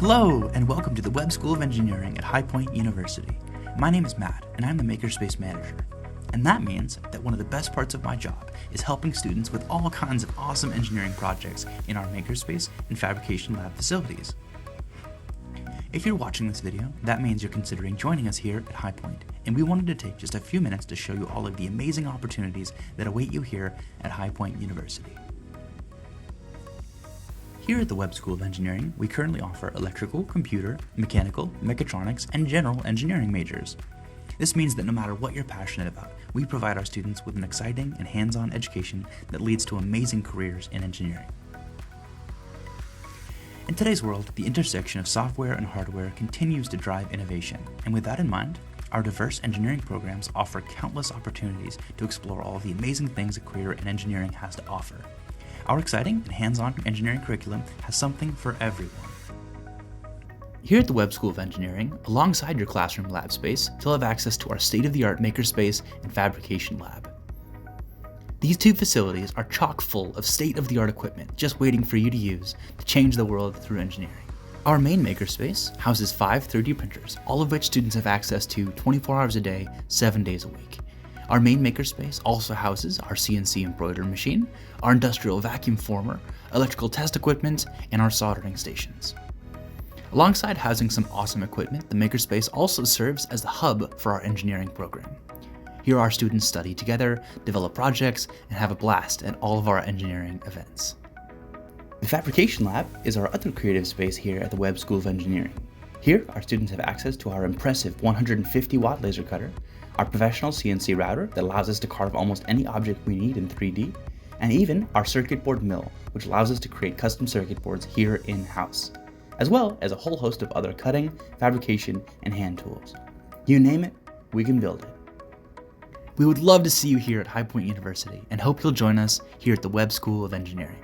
Hello, and welcome to the Webb School of Engineering at High Point University. My name is Matt, and I'm the Makerspace Manager. And that means that one of the best parts of my job is helping students with all kinds of awesome engineering projects in our Makerspace and Fabrication Lab facilities. If you're watching this video, that means you're considering joining us here at High Point, and we wanted to take just a few minutes to show you all of the amazing opportunities that await you here at High Point University. Here at the Webb School of Engineering, we currently offer electrical, computer, mechanical, mechatronics, and general engineering majors. This means that no matter what you're passionate about, we provide our students with an exciting and hands-on education that leads to amazing careers in engineering. In today's world, the intersection of software and hardware continues to drive innovation, and with that in mind, our diverse engineering programs offer countless opportunities to explore all of the amazing things a career in engineering has to offer. Our exciting and hands-on engineering curriculum has something for everyone. Here at the Webb School of Engineering, alongside your classroom lab space, you'll have access to our state-of-the-art makerspace and fabrication lab. These two facilities are chock full of state-of-the-art equipment just waiting for you to use to change the world through engineering. Our main makerspace houses 5 3D printers, all of which students have access to 24 hours a day, 7 days a week. Our main makerspace also houses our CNC embroidery machine, our industrial vacuum former, electrical test equipment, and our soldering stations. Alongside housing some awesome equipment, the makerspace also serves as the hub for our engineering program. Here our students study together, develop projects, and have a blast at all of our engineering events. The Fabrication Lab is our other creative space here at the Webb School of Engineering. Here, our students have access to our impressive 150-watt laser cutter, our professional CNC router that allows us to carve almost any object we need in 3D, and even our circuit board mill, which allows us to create custom circuit boards here in-house, as well as a whole host of other cutting, fabrication, and hand tools. You name it, we can build it. We would love to see you here at High Point University and hope you'll join us here at the Webb School of Engineering.